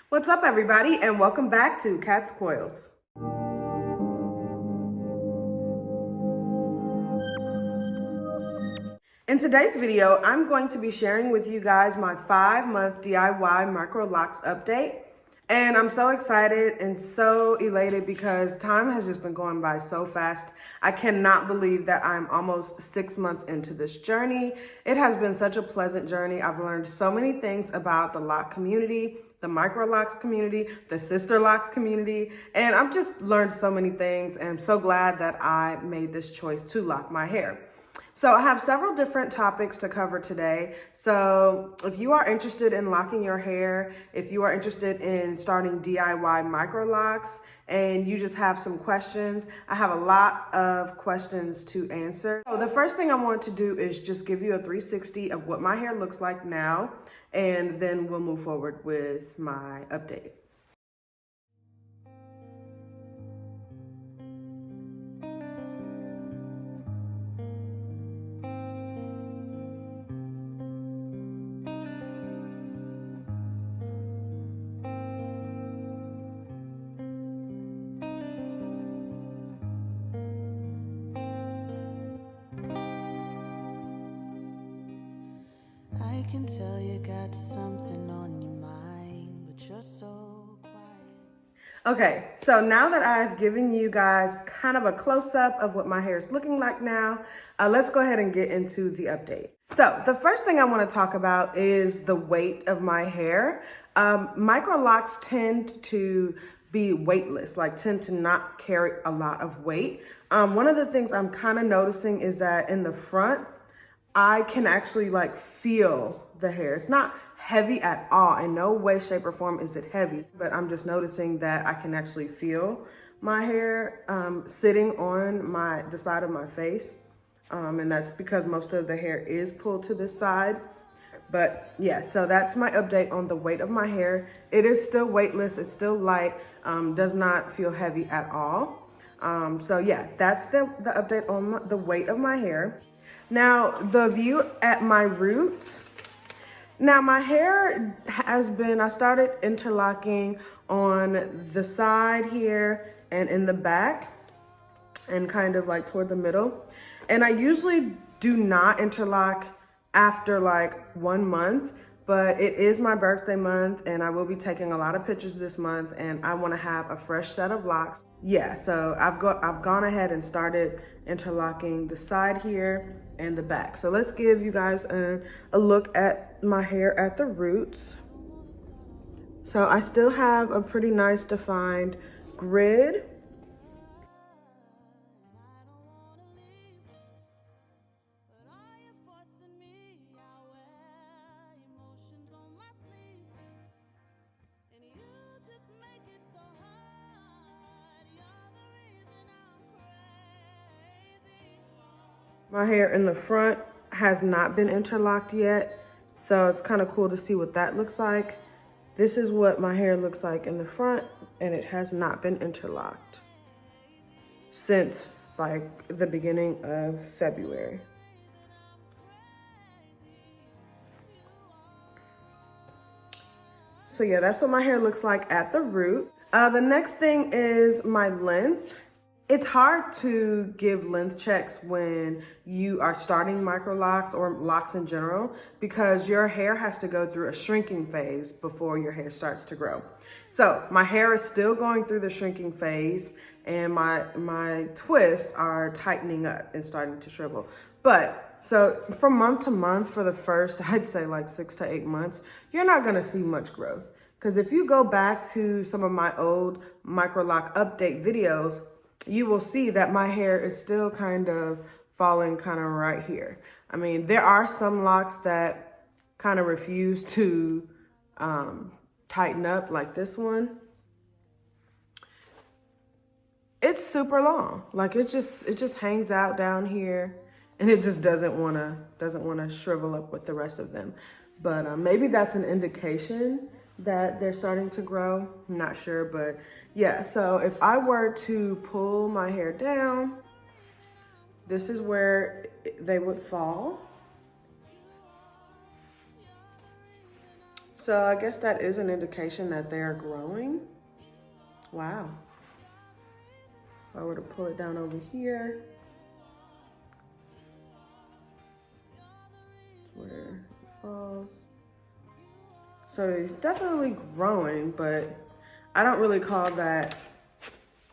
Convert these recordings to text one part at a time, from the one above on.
What's up, everybody, and welcome back to Katscoils. In today's video, I'm going to be sharing with you guys my 5-month DIY micro locks update. And I'm so excited and so elated because time has just been going by so fast. I cannot believe that I'm almost 6 months into this journey. It has been such a pleasant journey. I've learned so many things about the lock community, the micro locks community, the sister locks community, and I've just learned so many things, and I'm so glad that I made this choice to lock my hair. So I have several different topics to cover today. So if you are interested in locking your hair, if you are interested in starting DIY micro locks, and you just have some questions, I have a lot of questions to answer. So the first thing I want to do is just give you a 360 of what my hair looks like now, and then we'll move forward with my update. I can tell you got something on your mind, but you're so quiet. Okay, so now that I've given you guys kind of a close-up of what my hair is looking like now, let's go ahead and get into the update. So the first thing I want to talk about is the weight of my hair. Micro locks tend to be weightless, like tend to not carry a lot of weight. One of the things I'm kind of noticing is that in the front, I can actually like feel the hair. It's not heavy at all. In no way, shape, or form is it heavy, but I'm just noticing that I can actually feel my hair sitting on the side of my face. And that's because most of the hair is pulled to this side. But yeah, so that's my update on the weight of my hair. It is still weightless, it's still light, does not feel heavy at all. So yeah, that's the update on the weight of my hair. Now, the view at my roots. Now, my hair I started interlocking on the side here and in the back and kind of like toward the middle. And I usually do not interlock after like 1 month, but it is my birthday month and I will be taking a lot of pictures this month and I want to have a fresh set of locks. Yeah, so I've gone ahead and started interlocking the side here and the back. So let's give you guys a look at my hair at the roots. So I still have a pretty nice defined grid. My hair in the front has not been interlocked yet, so it's kind of cool to see what that looks like. This is what my hair looks like in the front, and it has not been interlocked since like the beginning of February. So yeah, that's what my hair looks like at the root. The next thing is my length. It's hard to give length checks when you are starting micro locks or locks in general because your hair has to go through a shrinking phase before your hair starts to grow. So my hair is still going through the shrinking phase and my twists are tightening up and starting to shrivel. But so from month to month for the first, I'd say like 6 to 8 months, you're not gonna see much growth. Because if you go back to some of my old micro lock update videos, you will see that my hair is still kind of falling kind of right here. I mean, there are some locks that kind of refuse to tighten up like this one. It's super long. Like it just hangs out down here and it just doesn't wanna shrivel up with the rest of them. But maybe that's an indication that they're starting to grow. I'm not sure, but yeah. So if I were to pull my hair down, this is where they would fall. So I guess that is an indication that they are growing. Wow. If I were to pull it down over here, where it falls. So it's definitely growing, but I don't really call that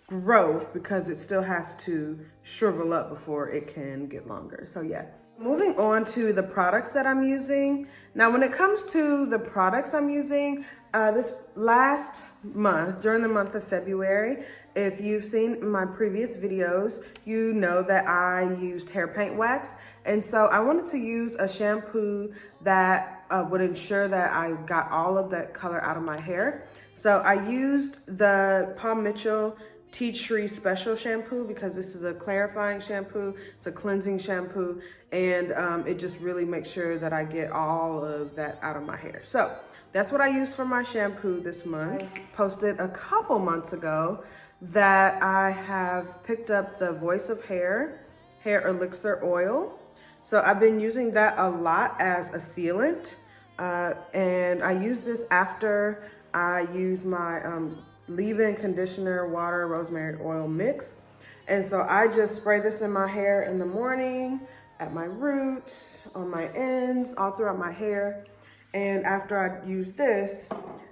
growth because it still has to shrivel up before it can get longer. So yeah. Moving on to the products that I'm using. Now, when it comes to the products I'm using, this last month, during the month of February, if you've seen my previous videos, you know that I used hair paint wax. And so I wanted to use a shampoo that would ensure that I got all of that color out of my hair. So I used the Paul Mitchell Tea Tree Special Shampoo because this is a clarifying shampoo, it's a cleansing shampoo, and it just really makes sure that I get all of that out of my hair. So that's what I used for my shampoo this month. I posted a couple months ago that I have picked up the Voice of Hair Elixir Oil. So I've been using that a lot as a sealant, and I use this after I use my leave-in conditioner, water, rosemary oil mix. And so I just spray this in my hair in the morning, at my roots, on my ends, all throughout my hair. And after I use this,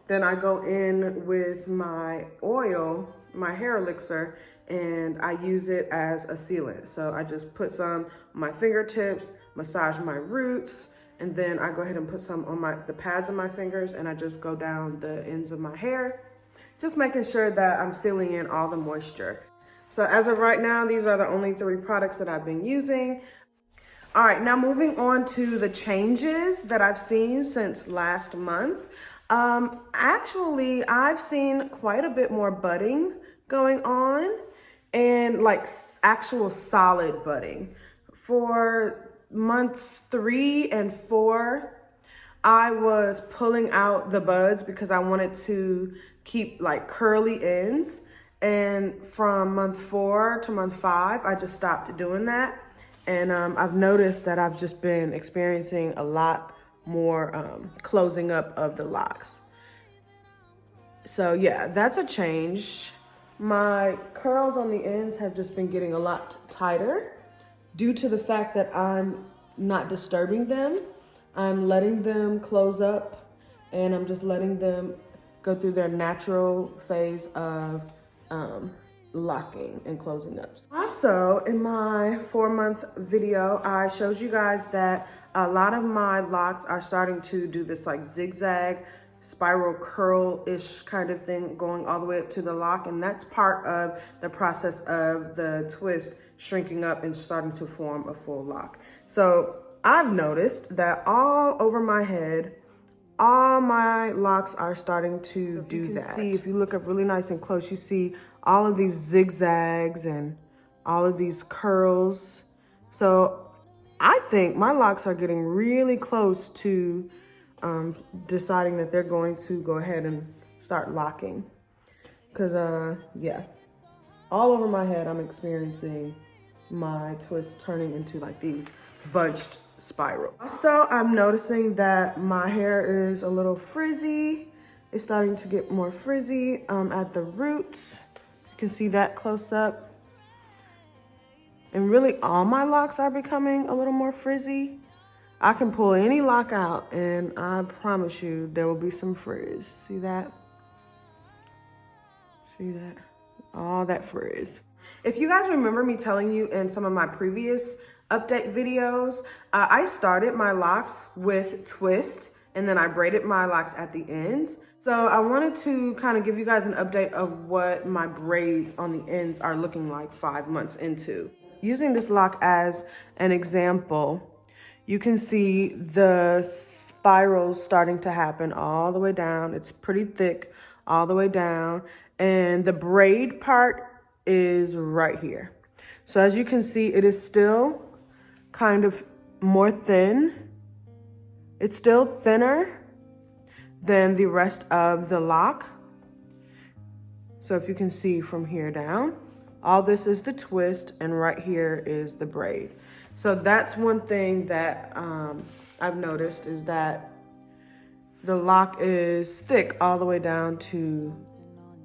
then I go in with my oil, my hair elixir, and I use it as a sealant. So I just put some on my fingertips, massage my roots, and then I go ahead and put some on the pads of my fingers, and I just go down the ends of my hair, just making sure that I'm sealing in all the moisture. So as of right now, these are the only 3 products that I've been using. All right, now moving on to the changes that I've seen since last month. Actually, I've seen quite a bit more budding going on, and like actual solid budding. For months 3 and 4, I was pulling out the buds because I wanted to keep like curly ends. And from month 4 to month 5, I just stopped doing that. And I've noticed that I've just been experiencing a lot more closing up of the locks. So yeah, that's a change. My curls on the ends have just been getting a lot tighter due to the fact that I'm not disturbing them. I'm letting them close up, and I'm just letting them go through their natural phase of locking and closing up. Also, in my 4-month video, I showed you guys that a lot of my locks are starting to do this like zigzag spiral curl-ish kind of thing going all the way up to the lock, and that's part of the process of the twist shrinking up and starting to form a full lock. So I've noticed that all over my head, all my locks are starting to do that. See, if you look up really nice and close, you see all of these zigzags and all of these curls. So I think my locks are getting really close to deciding that they're going to go ahead and start locking. Cause yeah, all over my head, I'm experiencing my twists turning into like these bunched spiral. Also, I'm noticing that my hair is a little frizzy. It's starting to get more frizzy at the roots. You can see that close up. And really all my locks are becoming a little more frizzy. I can pull any lock out and I promise you there will be some frizz. See that? See that? All that frizz. If you guys remember me telling you in some of my previous update videos, I started my locks with twists and then I braided my locks at the ends. So I wanted to kind of give you guys an update of what my braids on the ends are looking like 5 months into. Using this lock as an example, you can see the spirals starting to happen all the way down. It's pretty thick all the way down. And the braid part is right here. So as you can see, it is still kind of more thin. It's still thinner than the rest of the lock. So if you can see from here down, all this is the twist and right here is the braid. So that's one thing that I've noticed is that the lock is thick all the way down to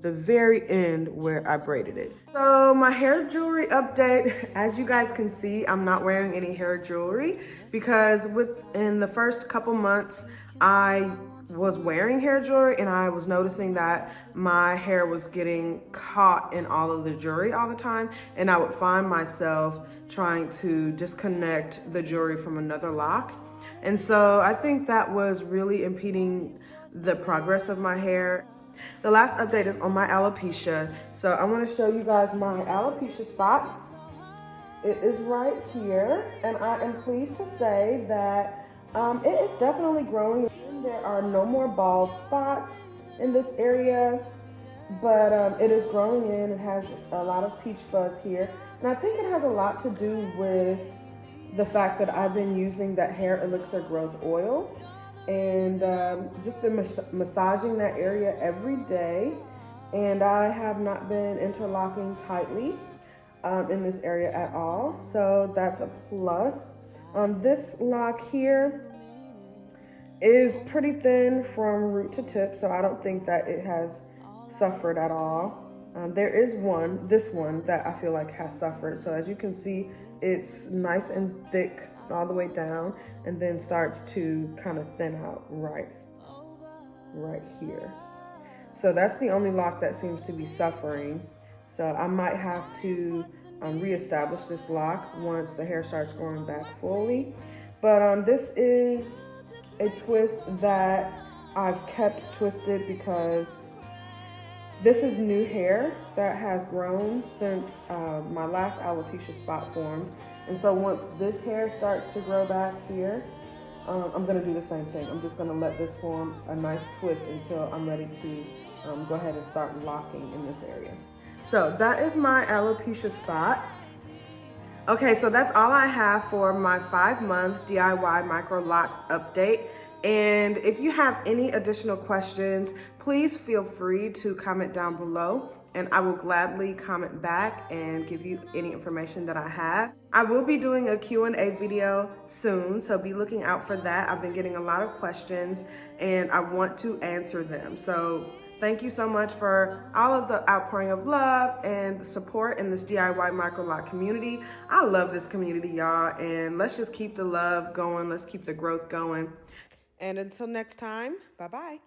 the very end where I braided it. So my hair jewelry update, as you guys can see, I'm not wearing any hair jewelry because within the first couple months, I was wearing hair jewelry and I was noticing that my hair was getting caught in all of the jewelry all the time, and I would find myself trying to disconnect the jewelry from another lock. And so I think that was really impeding the progress of my hair. The last update is on my alopecia. So I want to show you guys my alopecia spot. It is right here, and I am pleased to say that it is definitely growing. There are no more bald spots in this area, but it is growing in. It has a lot of peach fuzz here, and I think it has a lot to do with the fact that I've been using that hair elixir growth oil and just been massaging that area every day, and I have not been interlocking tightly in this area at all, so that's a plus. This lock here is pretty thin from root to tip, so I don't think that it has suffered at all. There is this one that I feel like has suffered. So as you can see, it's nice and thick all the way down and then starts to kind of thin out right here. So that's the only lock that seems to be suffering. So I might have to reestablish this lock once the hair starts growing back fully. But this is a twist that I've kept twisted because this is new hair that has grown since my last alopecia spot formed. And so once this hair starts to grow back here, I'm gonna do the same thing. I'm just gonna let this form a nice twist until I'm ready to go ahead and start locking in this area. So that is my alopecia spot. Okay, so that's all I have for my 5-month DIY micro locks update. And if you have any additional questions, please feel free to comment down below and I will gladly comment back and give you any information that I have. I will be doing a Q&A video soon, so be looking out for that. I've been getting a lot of questions and I want to answer them. So thank you so much for all of the outpouring of love and support in this DIY micro lock community. I love this community, y'all, and let's just keep the love going. Let's keep the growth going. And until next time, bye-bye.